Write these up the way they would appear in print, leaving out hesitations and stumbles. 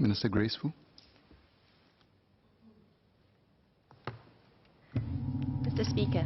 Minister Graceful. Mr. Speaker,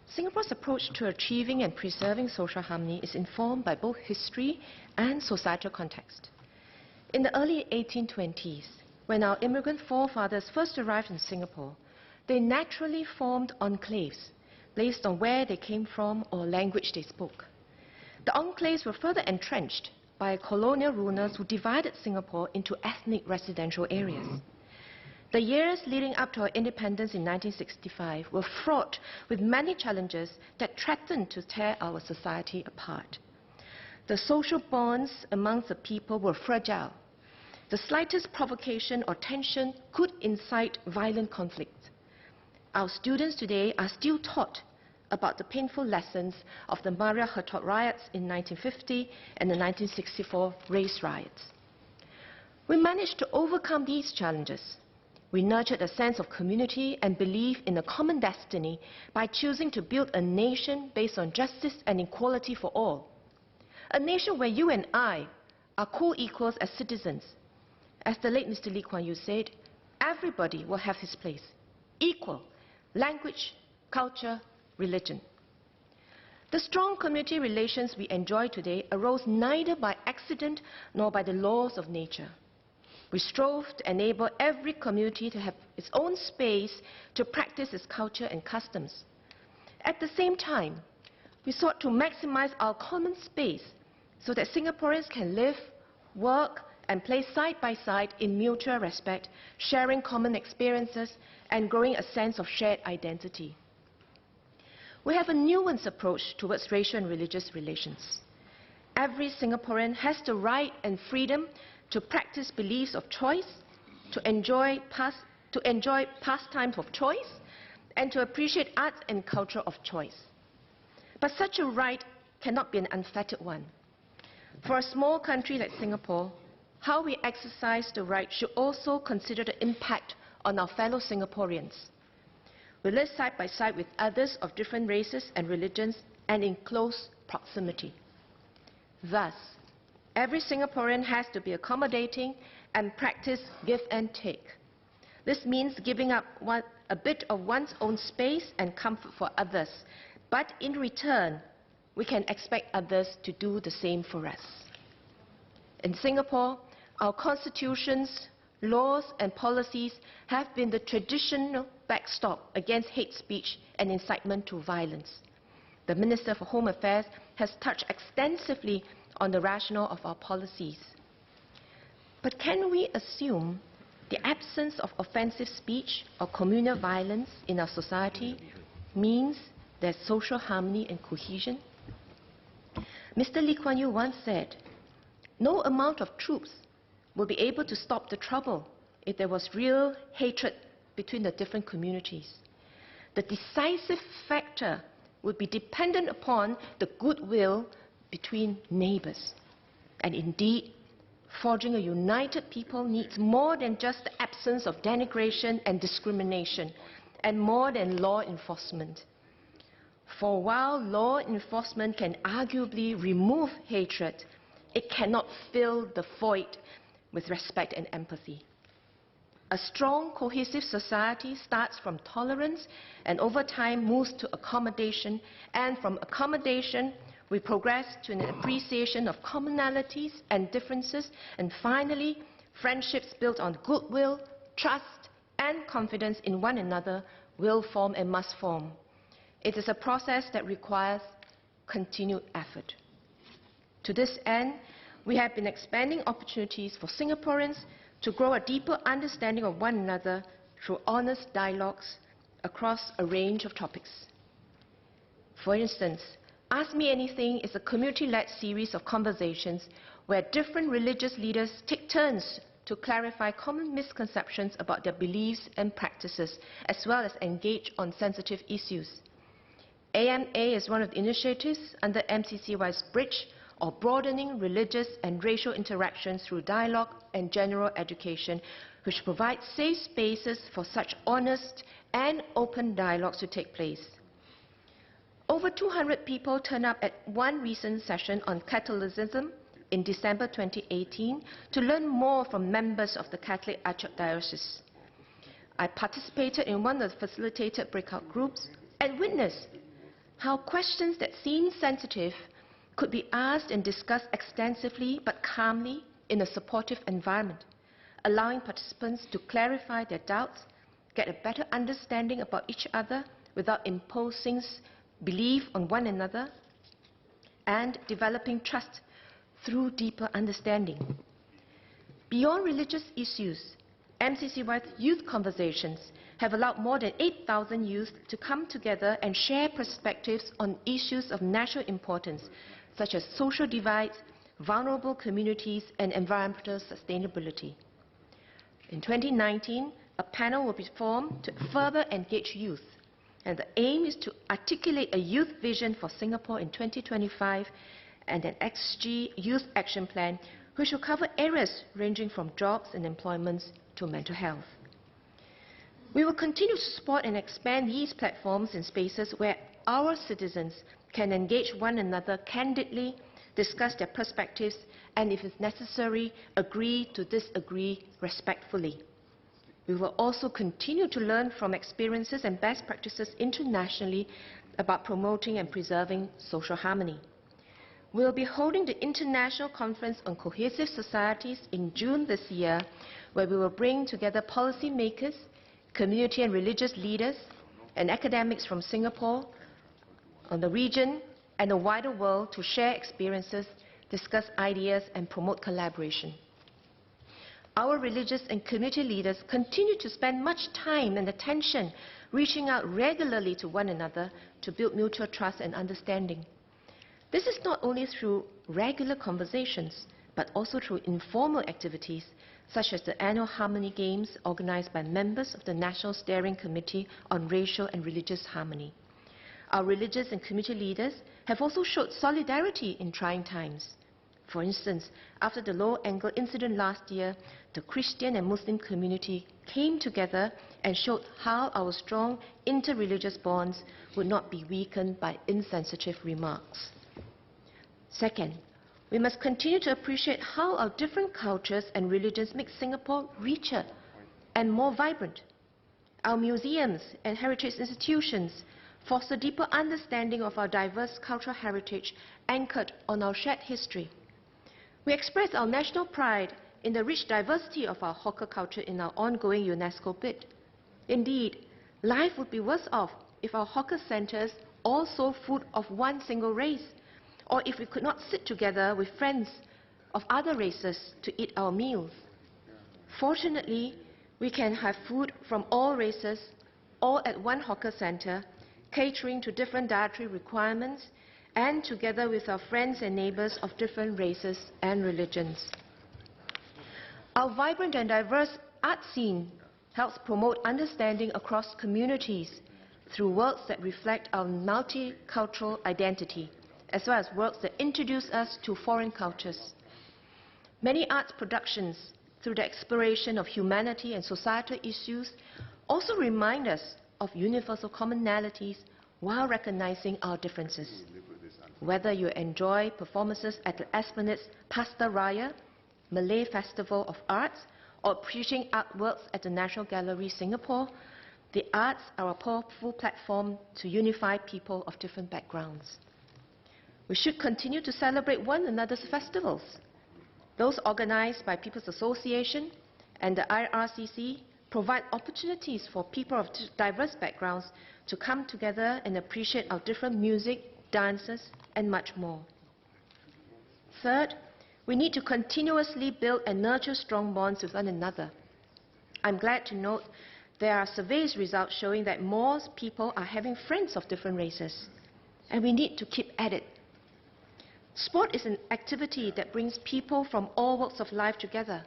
Singapore's approach to achieving and preserving social harmony is informed by both history and societal context. In the early 1820s, when our immigrant forefathers first arrived in Singapore, they naturally formed enclaves based on where they came from or language they spoke. The enclaves were further entrenched by colonial rulers who divided Singapore into ethnic residential areas. The years leading up to our independence in 1965 were fraught with many challenges that threatened to tear our society apart. The social bonds amongst the people were fragile. The slightest provocation or tension could incite violent conflict. Our students today are still taught about the painful lessons of the Maria Hertog riots in 1950 and the 1964 race riots. We managed to overcome these challenges. We nurtured a sense of community and belief in a common destiny by choosing to build a nation based on justice and equality for all. A nation where you and I are co-equals as citizens. As the late Mr. Lee Kuan Yew said, everybody will have his place, equal, language, culture, religion. The strong community relations we enjoy today arose neither by accident nor by the laws of nature. We strove to enable every community to have its own space to practice its culture and customs. At the same time, we sought to maximize our common space so that Singaporeans can live, work, and play side by side in mutual respect, sharing common experiences and growing a sense of shared identity. We have a nuanced approach towards racial and religious relations. Every Singaporean has the right and freedom to practice beliefs of choice, to enjoy pastimes of choice, and to appreciate arts and culture of choice. But such a right cannot be an unfettered one. For a small country like Singapore, how we exercise the right should also consider the impact on our fellow Singaporeans. We live side by side with others of different races and religions and in close proximity. Thus, every Singaporean has to be accommodating and practice give and take. This means giving up a bit of one's own space and comfort for others, but in return, we can expect others to do the same for us. In Singapore, our constitutions, laws and policies have been the traditional backstop against hate speech and incitement to violence. The Minister for Home Affairs has touched extensively on the rationale of our policies. But can we assume the absence of offensive speech or communal violence in our society means there's social harmony and cohesion? Mr. Lee Kuan Yew once said, "No amount of troops will be able to stop the trouble if there was real hatred between the different communities. The decisive factor would be dependent upon the goodwill between neighbors. And indeed, forging a united people needs more than just the absence of denigration and discrimination, and more than law enforcement. For while law enforcement can arguably remove hatred, it cannot fill the void with respect and empathy. A strong, cohesive society starts from tolerance and over time moves to accommodation, and from accommodation we progress to an appreciation of commonalities and differences, and finally friendships built on goodwill, trust and confidence in one another will form and must form. It is a process that requires continued effort. To this end, we have been expanding opportunities for Singaporeans to grow a deeper understanding of one another through honest dialogues across a range of topics. For instance, Ask Me Anything is a community-led series of conversations where different religious leaders take turns to clarify common misconceptions about their beliefs and practices, as well as engage on sensitive issues. AMA is one of the initiatives under MCCY's Bridge, or Broadening Religious and Racial Interactions Through Dialogue and General Education, which provides safe spaces for such honest and open dialogues to take place. Over 200 people turned up at one recent session on Catholicism, in December 2018 to learn more from members of the Catholic Archdiocese. I participated in one of the facilitated breakout groups and witnessed how questions that seemed sensitive could be asked and discussed extensively but calmly in a supportive environment, allowing participants to clarify their doubts, get a better understanding about each other without imposing belief on one another, and developing trust through deeper understanding. Beyond religious issues, MCCY's youth conversations have allowed more than 8,000 youth to come together and share perspectives on issues of national importance, such as social divides, vulnerable communities, and environmental sustainability. In 2019, a panel will be formed to further engage youth, and the aim is to articulate a youth vision for Singapore in 2025 and an XG Youth Action Plan, which will cover areas ranging from jobs and employments to mental health. We will continue to support and expand these platforms and spaces where our citizens can engage one another candidly, discuss their perspectives, and if it's necessary, agree to disagree respectfully. We will also continue to learn from experiences and best practices internationally about promoting and preserving social harmony. We will be holding the International Conference on Cohesive Societies in June this year, where we will bring together policymakers, community and religious leaders, and academics from Singapore, on the region, and the wider world to share experiences, discuss ideas, and promote collaboration. Our religious and community leaders continue to spend much time and attention reaching out regularly to one another to build mutual trust and understanding. This is not only through regular conversations, but also through informal activities, such as the annual Harmony Games organized by members of the National Steering Committee on Racial and Religious Harmony. Our religious and community leaders have also showed solidarity in trying times. For instance, after the Low Angle incident last year, the Christian and Muslim community came together and showed how our strong interreligious bonds would not be weakened by insensitive remarks. Second, we must continue to appreciate how our different cultures and religions make Singapore richer and more vibrant. Our museums and heritage institutions foster deeper understanding of our diverse cultural heritage anchored on our shared history. We express our national pride in the rich diversity of our hawker culture in our ongoing UNESCO bid. Indeed, life would be worse off if our hawker centres all sold food of one single race, or if we could not sit together with friends of other races to eat our meals. Fortunately, we can have food from all races, all at one hawker centre, catering to different dietary requirements, and together with our friends and neighbours of different races and religions. Our vibrant and diverse art scene helps promote understanding across communities through works that reflect our multicultural identity, as well as works that introduce us to foreign cultures. Many arts productions, through the exploration of humanity and societal issues, also remind us of universal commonalities while recognizing our differences. Whether you enjoy performances at the Esplanade's Pasta Raya, Malay Festival of Arts, or appreciating artworks at the National Gallery, Singapore, the arts are a powerful platform to unify people of different backgrounds. We should continue to celebrate one another's festivals. Those organized by People's Association and the IRCC provide opportunities for people of diverse backgrounds to come together and appreciate our different music, dances, and much more. Third, we need to continuously build and nurture strong bonds with one another. I'm glad to note there are surveys results showing that more people are having friends of different races, and we need to keep at it. Sport is an activity that brings people from all walks of life together.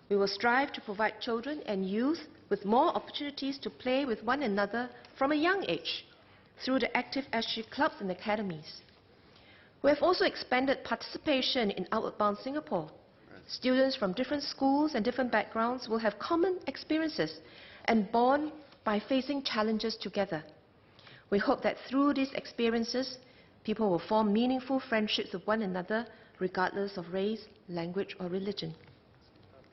We will strive to provide children and youth with more opportunities to play with one another from a young age through the active SG clubs and academies. We have also expanded participation in Outward Bound Singapore. Students from different schools and different backgrounds will have common experiences and bond by facing challenges together. We hope that through these experiences, people will form meaningful friendships with one another regardless of race, language, or religion.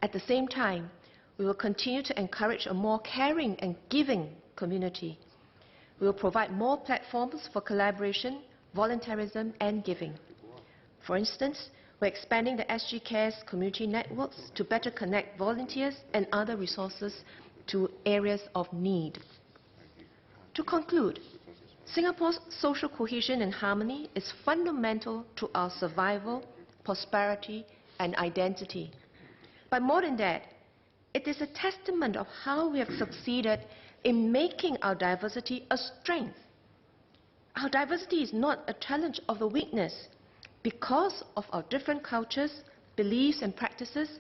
At the same time, we will continue to encourage a more caring and giving community. We will provide more platforms for collaboration, voluntarism, and giving. For instance, we're expanding the SG Cares community networks to better connect volunteers and other resources to areas of need. To conclude, Singapore's social cohesion and harmony is fundamental to our survival, prosperity, and identity. But more than that, it is a testament of how we have succeeded in making our diversity a strength. Our diversity is not a challenge of a weakness. Because of our different cultures, beliefs, and practices,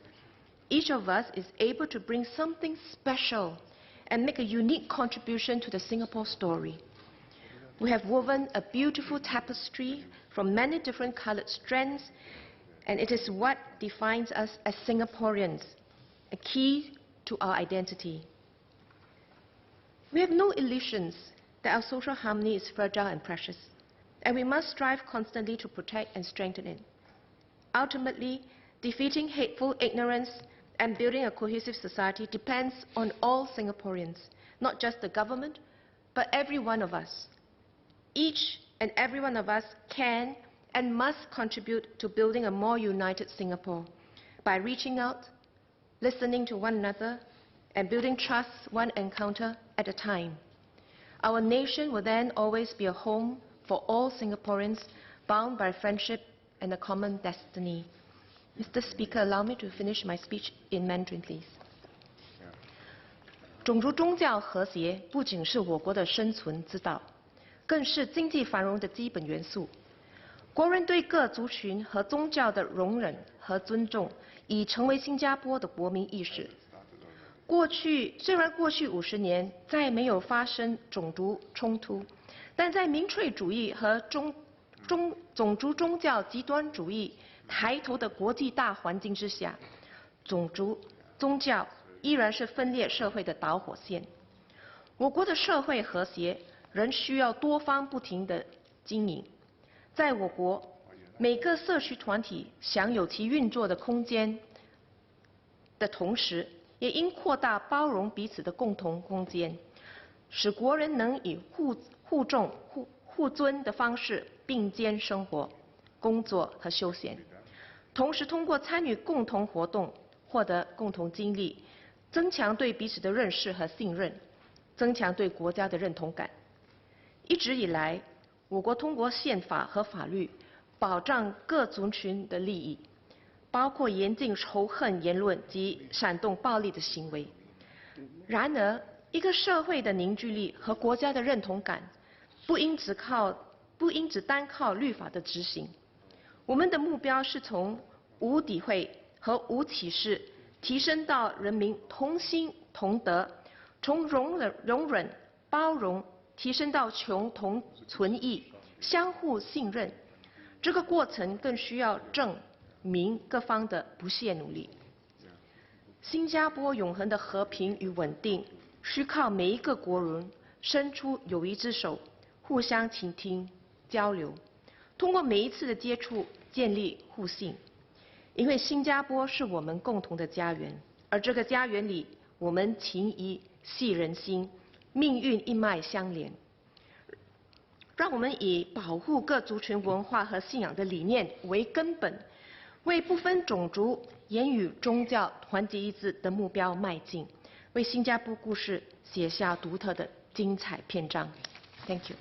each of us is able to bring something special and make a unique contribution to the Singapore story. We have woven a beautiful tapestry from many different colored strands, and it is what defines us as Singaporeans, a key to our identity. We have no illusions that our social harmony is fragile and precious, and we must strive constantly to protect and strengthen it. Ultimately, defeating hateful ignorance and building a cohesive society depends on all Singaporeans, not just the government, but every one of us. Each and every one of us can and must contribute to building a more united Singapore by reaching out, listening to one another, and building trust one encounter at a time. Our nation will then always be a home for all Singaporeans bound by friendship and a common destiny. Mr. Speaker, allow me to finish my speech in Mandarin, please. 种族宗教和谐不仅是我国的生存之道，更是经济繁荣的基本元素。国人对各族群和宗教的容忍和尊重，已成为新加坡的国民意识。虽然过去50年再没有发生种族冲突，但在民粹主义和种族宗教极端主义抬头的国际大环境之下，种族宗教依然是分裂社会的导火线。我国的社会和谐仍需要多方不停的经营。在我国，每个社区团体享有其运作的空间的同时，也应扩大包容彼此的共同空间，使国人能以互重互尊的方式并肩生活、工作和休闲，同时通过参与共同活动获得共同经历，增强对彼此的认识和信任，增强对国家的认同感。一直以来，我国通过宪法和法律保障各族群的利益，包括严禁仇恨言论及煽动暴力的行为。然而，一个社会的凝聚力和国家的认同感，不应只单靠律法的执行。我们的目标是从无诋毁和无歧视提升到人民同心同德，从容忍包容提升到求同存异、相互信任。这个过程更需要正民各方的不懈努力。新加坡永恒的和平与稳定，需靠每一个国人伸出友谊之手，互相倾听、交流，通过每一次的接触建立互信。因为新加坡是我们共同的家园，而这个家园里，我们情谊系人心，命运一脉相连。让我们以保护各族群文化和信仰的理念为根本，为不分种族、言语、宗教团结一致的目标迈进，为新加坡故事写下独特的精彩篇章。Thank you.